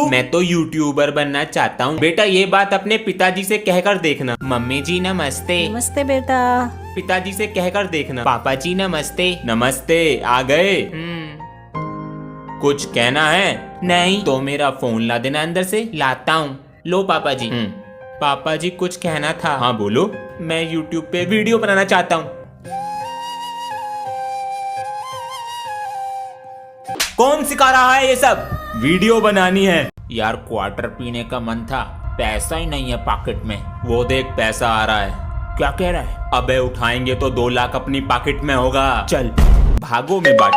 तू? मैं तो यूट्यूबर बनना चाहता हूँ। बेटा ये बात अपने पिताजी से कहकर देखना। मम्मी जी नमस्ते। नमस्ते बेटा। पिताजी से कहकर देखना। पापा जी नमस्ते। नमस्ते, आ गए। कुछ कहना है? नहीं। तो मेरा फोन ला देना अंदर से। लाता हूँ। लो पापा जी। पापा जी कुछ कहना था। हाँ बोलो। मैं यूट्यूब पे वीडियो बनाना चाहता हूँ। कौन सिखा रहा है ये सब? वीडियो बनानी है। यार क्वार्टर पीने का मन था, पैसा ही नहीं है पॉकेट में। वो देख पैसा आ रहा है। क्या कह रहा है? अबे उठाएंगे तो 2 लाख अपनी पॉकेट में होगा। चल भागो में बाट।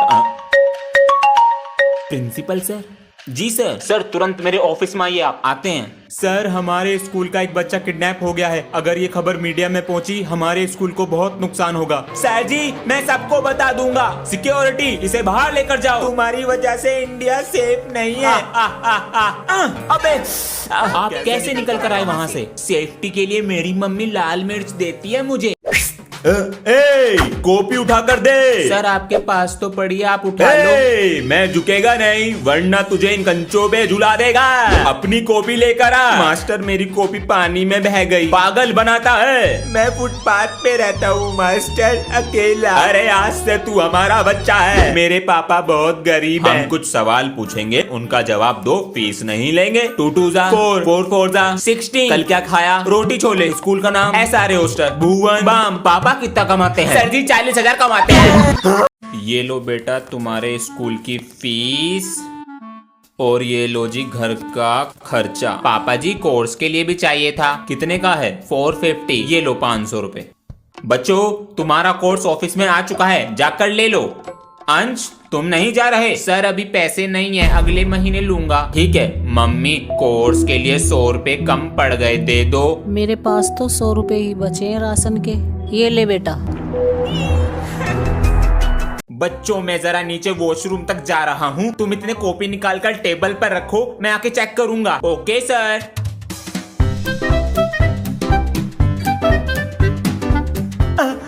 Principal sir. जी सर। सर तुरंत मेरे ऑफिस में आइए। आप आते हैं। सर हमारे स्कूल का एक बच्चा किडनैप हो गया है। अगर ये खबर मीडिया में पहुंची हमारे स्कूल को बहुत नुकसान होगा। सर जी मैं सबको बता दूंगा। सिक्योरिटी इसे बाहर लेकर जाओ। तुम्हारी वजह से इंडिया सेफ नहीं है। अबे आप कैसे निकल कर आए वहाँ से? सेफ्टी के लिए मेरी मम्मी लाल मिर्च देती है मुझे। कॉपी उठा कर दे। सर आपके पास तो पड़ी है, आप उठा लो। मैं झुकेगा नहीं वरना तुझे इन कंचों पे झुला देगा। अपनी कॉपी लेकर आ। मास्टर मेरी कॉपी पानी में बह गई। पागल बनाता है। मैं फुटपाथ पे रहता हूँ मास्टर, अकेला। अरे आज से तू हमारा बच्चा है। मेरे पापा बहुत गरीब हैं। हम कुछ सवाल पूछेंगे, उनका जवाब दो, फीस नहीं लेंगे। 2 2 जा 4 4 4 जा 16। कल क्या खाया? रोटी छोले। स्कूल का नाम? SRA hostel. भुवन बाम। पापा कितना कमाते हैं? सर जी 40,000 कमाते हैं। ये लो बेटा तुम्हारे स्कूल की फीस और ये लो जी घर का खर्चा। पापा जी कोर्स के लिए भी चाहिए था। कितने का है? 450। ये लो 500 रुपए। बच्चों तुम्हारा कोर्स ऑफिस में आ चुका है, जाकर ले लो। अंश तुम नहीं जा रहे? सर अभी पैसे नहीं है, अगले महीने लूंगा। ठीक है मम्मी कोर्स के लिए 100 रुपए कम पड़ गए, दे दो। मेरे पास तो 100 रुपए ही बचे हैं राशन के। ये ले बेटा। बच्चों मैं जरा नीचे वॉशरूम तक जा रहा हूँ। तुम इतने कॉपी निकाल कर टेबल पर रखो, मैं आके चेक करूंगा। Okay sir.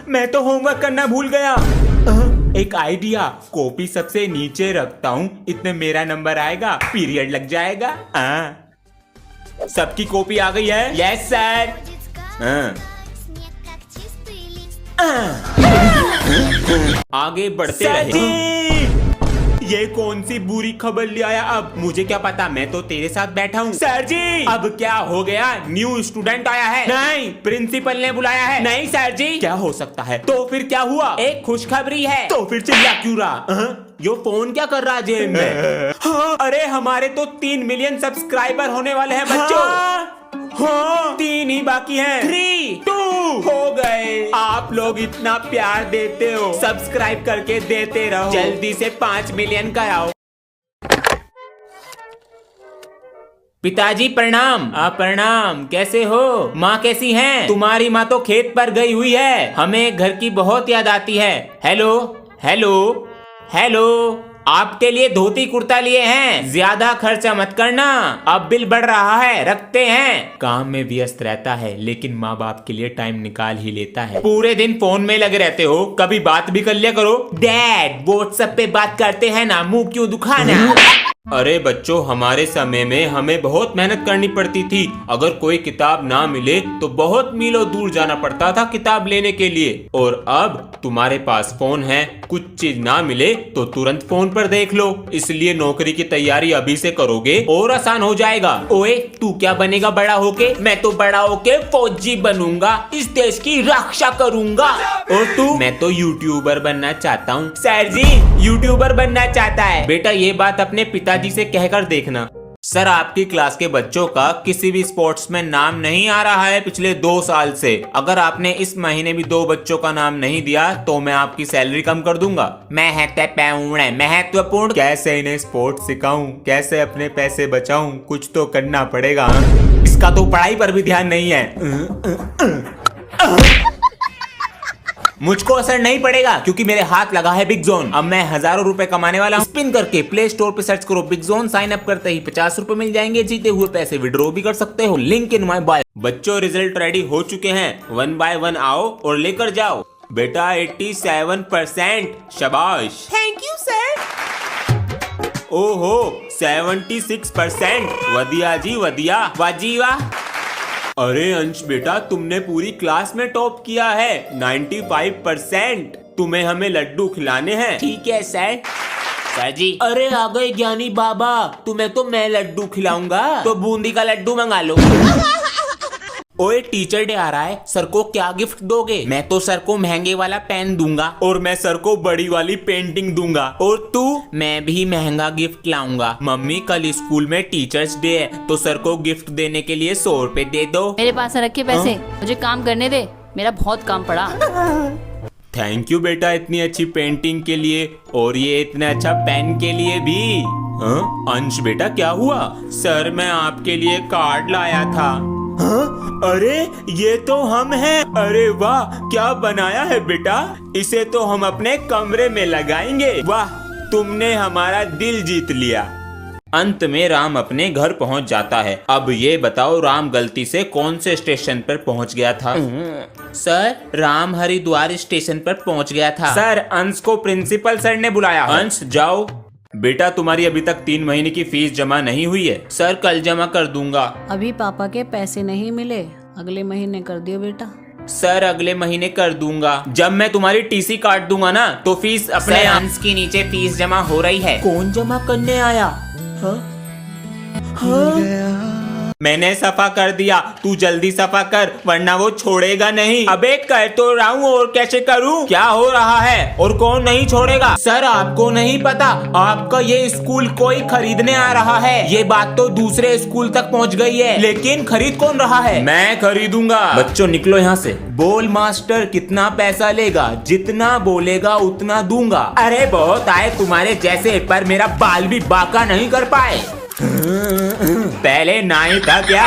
मैं तो होमवर्क करना भूल गया। एक आइडिया, कॉपी सबसे नीचे रखता हूँ, इतने मेरा नंबर आएगा, पीरियड लग जाएगा। सबकी कॉपी आ गई है? Yes sir. आगे बढ़ते रहे। ये कौन सी बुरी खबर ले आया? अब मुझे क्या पता, मैं तो तेरे साथ बैठा हूँ। सर जी अब क्या हो गया? न्यू स्टूडेंट आया है? नहीं प्रिंसिपल ने बुलाया है। नहीं सर जी। क्या हो सकता है? तो फिर क्या हुआ? एक खुशखबरी है। तो फिर चिल्ला क्यों रहा? यो फोन क्या कर रहा है जेब में? अरे हमारे तो 3 मिलियन सब्सक्राइबर होने वाले हैं बच्चों। हाँ 3 ही बाकी हैं। 3 2 हो गए। आप लोग इतना प्यार देते हो, सब्सक्राइब करके देते रहो। जल्दी से 5 मिलियन का आओ। पिताजी प्रणाम। प्रणाम। कैसे हो? माँ कैसी हैं? तुम्हारी माँ तो खेत पर गई हुई है, हमें घर की बहुत याद आती है। Hello hello hello. आपके लिए धोती कुर्ता लिए हैं, ज्यादा खर्चा मत करना, अब बिल बढ़ रहा है, रखते हैं। काम में व्यस्त रहता है लेकिन माँ बाप के लिए टाइम निकाल ही लेता है। पूरे दिन फोन में लगे रहते हो, कभी बात भी कर लिया करो। डैड व्हाट्सएप पे बात करते हैं ना, मुंह क्यों दुखाना? अरे बच्चों हमारे समय में हमें बहुत मेहनत करनी पड़ती थी। अगर कोई किताब ना मिले तो बहुत मीलों दूर जाना पड़ता था किताब लेने के लिए। और अब तुम्हारे पास फोन है, कुछ चीज ना मिले तो तुरंत फोन पर देख लो। इसलिए नौकरी की तैयारी अभी से करोगे और आसान हो जाएगा। ओए तू क्या बनेगा बड़ा होके? मैं तो बड़ा होके फौजी बनूंगा, इस देश की रक्षा करूंगा। और तू? मैं तो यूट्यूबर बनना चाहता हूँ। सर जी यूट्यूबर बनना चाहता है? बेटा ये बात अपने पिताजी से कहकर देखना। सर आपकी क्लास के बच्चों का किसी भी स्पोर्ट्स में नाम नहीं आ रहा है पिछले 2 साल से। अगर आपने इस महीने भी 2 बच्चों का नाम नहीं दिया तो मैं आपकी सैलरी कम कर दूंगा। महत्वपूर्ण। कैसे इन्हें स्पोर्ट्स सिखाऊं, कैसे अपने पैसे बचाऊं, कुछ तो करना पड़ेगा। इसका तो पढ़ाई पर भी ध्यान नहीं है। मुझको असर नहीं पड़ेगा क्योंकि मेरे हाथ लगा है बिग जोन। अब मैं हजारों रुपए कमाने वाला हूँ। स्पिन करके प्ले स्टोर पे सर्च करो बिग जोन, साइन अप करते ही 50 रुपए मिल जाएंगे। जीते हुए पैसे विड्रॉ भी कर सकते हो, लिंक इन माय बायो। बच्चों रिजल्ट रेडी हो चुके हैं, 1 बाय 1 आओ और लेकर जाओ। बेटा 87%, शाबाश। Thank you sir. ओहो 76%। वदिया जी वदिया, वाजी वाह। अरे अंश बेटा, तुमने पूरी क्लास में टॉप किया है 95%। तुम्हें हमें लड्डू खिलाने हैं। ठीक है सर। सर जी। अरे आ गए ज्ञानी बाबा, तुम्हें तो मैं लड्डू खिलाऊंगा, तो बूंदी का लड्डू मंगा लो। ओए टीचर डे आ रहा है, सर को क्या गिफ्ट दोगे? मैं तो सर को महंगे वाला पेन दूंगा, और मैं सर को बड़ी वाली पेंटिंग दूंगा। और तू? मैं भी महंगा गिफ्ट लाऊंगा। मम्मी कल स्कूल में टीचर्स डे है, तो सर को गिफ्ट देने के लिए 100 रुपए दे दो। मेरे पास रखे पैसे, मुझे काम करने दे, मेरा बहुत काम पड़ा। थैंक यू बेटा इतनी अच्छी पेंटिंग के लिए, और ये इतना अच्छा पेन के लिए भी। हाँ? अंश बेटा क्या हुआ? सर मैं आपके लिए कार्ड लाया था। हाँ? अरे ये तो हम हैं। अरे वाह, क्या बनाया है बेटा? इसे तो हम अपने कमरे में लगाएंगे। वाह, तुमने हमारा दिल जीत लिया। अंत में राम अपने घर पहुंच जाता है। अब ये बताओ राम गलती से कौन से स्टेशन पर पहुंच गया था? सर राम हरिद्वार स्टेशन पर पहुंच गया था। सर अंश को प्रिंसिपल सर ने बुलाया। अंश जाओ। बेटा तुम्हारी अभी तक 3 महीने की फीस जमा नहीं हुई है। सर कल जमा कर दूंगा। अभी पापा के पैसे नहीं मिले, अगले महीने कर दियो बेटा। सर अगले महीने कर दूंगा। जब मैं तुम्हारी टीसी काट दूंगा ना, तो फीस अपने अंश के नीचे फीस जमा हो रही है। कौन जमा करने आया? मैंने सफा कर दिया, तू जल्दी सफा कर वरना वो छोड़ेगा नहीं। अबे कर तो रहा हूँ, और कैसे करूँ? क्या हो रहा है? और कौन नहीं छोड़ेगा? सर आपको नहीं पता, आपका ये स्कूल कोई खरीदने आ रहा है। ये बात तो दूसरे स्कूल तक पहुँच गई है, लेकिन खरीद कौन रहा है? मैं खरीदूंगा। बच्चों निकलो यहाँ से। बोल मास्टर कितना पैसा लेगा? जितना बोलेगा उतना दूंगा। अरे बहुत आए तुम्हारे जैसे, पर मेरा बाल भी बांका नहीं कर पाए। पहले ना ही था क्या?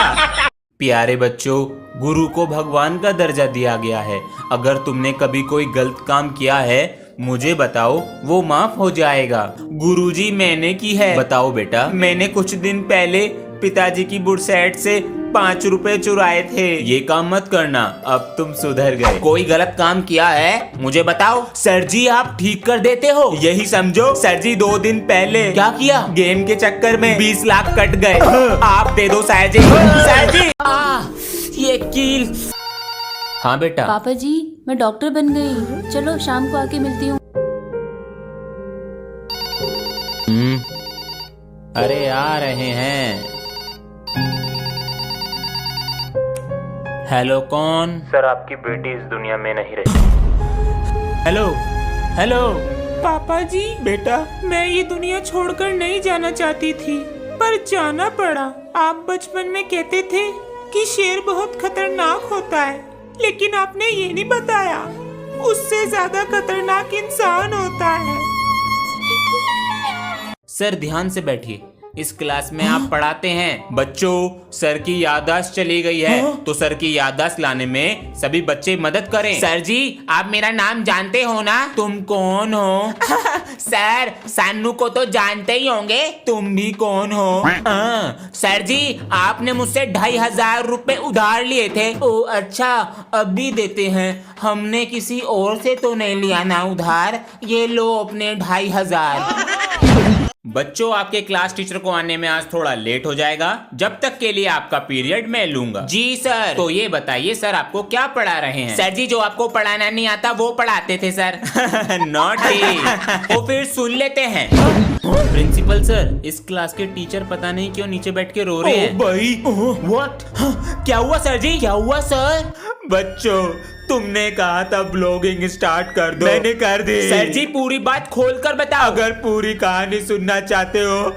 प्यारे बच्चों, गुरु को भगवान का दर्जा दिया गया है। अगर तुमने कभी कोई गलत काम किया है, मुझे बताओ, वो माफ हो जाएगा। गुरुजी मैंने की है। बताओ बेटा। मैंने कुछ दिन पहले पिताजी की बुरसैट से 5 रुपए चुराए थे। ये काम मत करना, अब तुम सुधर गए। कोई गलत काम किया है मुझे बताओ। सर जी आप ठीक कर देते हो, यही समझो। सर जी 2 दिन पहले क्या किया? गेम के चक्कर में 20 लाख कट गए। आप दे दो सर जी। सर जी ये कील। हाँ बेटा। पापा जी मैं डॉक्टर बन गई, चलो शाम को आके मिलती हूँ। अरे आ रहे हैं। हेलो कौन? सर आपकी बेटी इस दुनिया में नहीं रही। Hello hello. पापा जी बेटा, मैं ये दुनिया छोड़कर नहीं जाना चाहती थी, पर जाना पड़ा। आप बचपन में कहते थे कि शेर बहुत खतरनाक होता है, लेकिन आपने ये नहीं बताया उससे ज्यादा खतरनाक इंसान होता है। सर ध्यान से बैठिए, इस क्लास में आप पढ़ाते हैं। बच्चों सर की याददाश्त चली गई है, तो सर की याददाश्त लाने में सभी बच्चे मदद करें। सर जी आप मेरा नाम जानते हो ना? तुम कौन हो? सर सानू को तो जानते ही होंगे। तुम भी कौन हो? सर जी आपने मुझसे 2500 रुपए उधार लिए थे। ओ अच्छा, अब भी देते हैं। हमने किसी और से तो नहीं लिया ना उधार। ये लो अपने 2500। बच्चों आपके क्लास टीचर को आने में आज थोड़ा लेट हो जाएगा, जब तक के लिए आपका पीरियड मैं लूंगा। जी सर। तो ये बताइए सर आपको क्या पढ़ा रहे हैं? सर जी जो आपको पढ़ाना नहीं आता वो पढ़ाते थे सर। नॉटी। तो फिर सुन लेते हैं। प्रिंसिपल सर इस क्लास के टीचर पता नहीं क्यों नीचे बैठ के रो रहे हैं। भाई व्हाट? क्या हुआ सर जी? क्या हुआ सर? बच्चों तुमने कहा था ब्लॉगिंग स्टार्ट कर दो, मैंने कर दी। सर जी पूरी बात खोलकर बताओ। अगर पूरी कहानी सुनना चाहते हो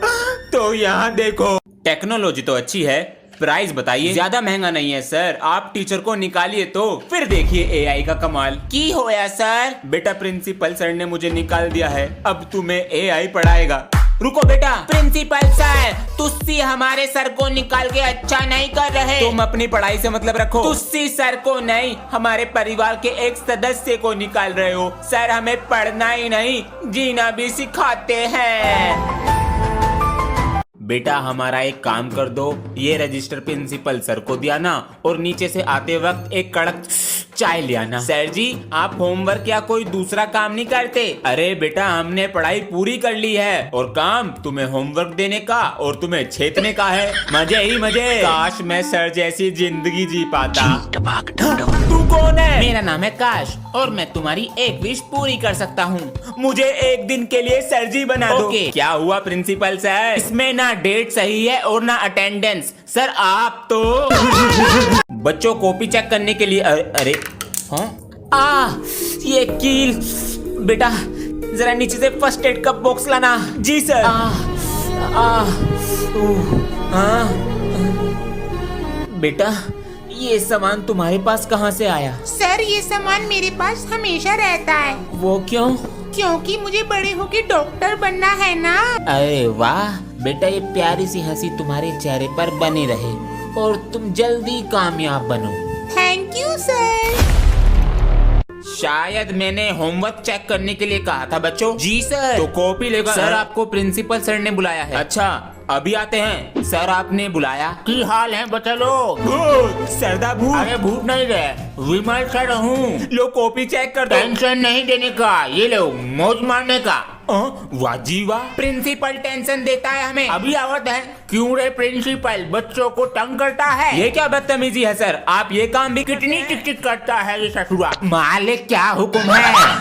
तो यहाँ देखो। टेक्नोलॉजी तो अच्छी है, प्राइस बताइए। ज्यादा महंगा नहीं है सर, आप टीचर को निकालिए तो फिर देखिए एआई का कमाल। की होया सर? बेटा प्रिंसिपल सर ने मुझे निकाल दिया है, अब तुम्हें एआई पढ़ाएगा। रुको बेटा। प्रिंसिपल सर तुस्सी हमारे सर को निकाल के अच्छा नहीं कर रहे। तुम अपनी पढ़ाई से मतलब रखो। तुस्सी सर को नहीं, हमारे परिवार के एक सदस्य को निकाल रहे हो। सर हमें पढ़ना ही नहीं जीना भी सिखाते हैं। बेटा हमारा एक काम कर दो, ये रजिस्टर प्रिंसिपल सर को दिया ना, और नीचे से आते वक्त एक कड़क चाय ले आना। सर जी, आप होमवर्क या कोई दूसरा काम नहीं करते? अरे बेटा, हमने पढ़ाई पूरी कर ली है और काम तुम्हें होमवर्क देने का और तुम्हें छेतने का है। मजे ही मजे। काश मैं सर जैसी जिंदगी जी पाता। तू कौन है? मेरा नाम है काश और मैं तुम्हारी एक विश पूरी कर सकता हूँ। मुझे एक दिन के लिए सर जी बना दो। क्या हुआ प्रिंसिपल सर? इसमें ना डेट सही है और ना अटेंडेंस। सर आप तो बच्चों कॉपी चेक करने के लिए अरे हाँ, ये कील। बेटा जरा नीचे से फर्स्ट एड का बॉक्स लाना। जी सर। बेटा ये सामान तुम्हारे पास कहाँ से आया? सर ये सामान मेरे पास हमेशा रहता है। वो क्यों? क्योंकि मुझे बड़े होके डॉक्टर बनना है ना। अरे वाह बेटा, ये प्यारी सी हंसी तुम्हारे चेहरे पर बनी रहे और तुम जल्दी कामयाब बनो। Thank you sir. शायद मैंने होमवर्क चेक करने के लिए कहा था बच्चों। जी सर। तो कॉपी लेकर सर आपको प्रिंसिपल सर ने बुलाया है। अच्छा अभी आते हैं। सर आपने बुलाया। की हाल है बच्चा लोग? भूत सरदा भूत। अरे भूत नहीं रहे, विमल सर हूँ। लो कॉपी चेक कर दो। टेंशन नहीं देने का, ये लो मौज मारने का। वाह जी वाह, प्रिंसिपल टेंशन देता है हमें। अभी आवत है। क्यों रे प्रिंसिपल, बच्चों को तंग करता है? ये क्या बदतमीजी है सर? आप ये काम भी कितनी टिक टिक करता है ये ससुरा। मालिक क्या हुक्म है?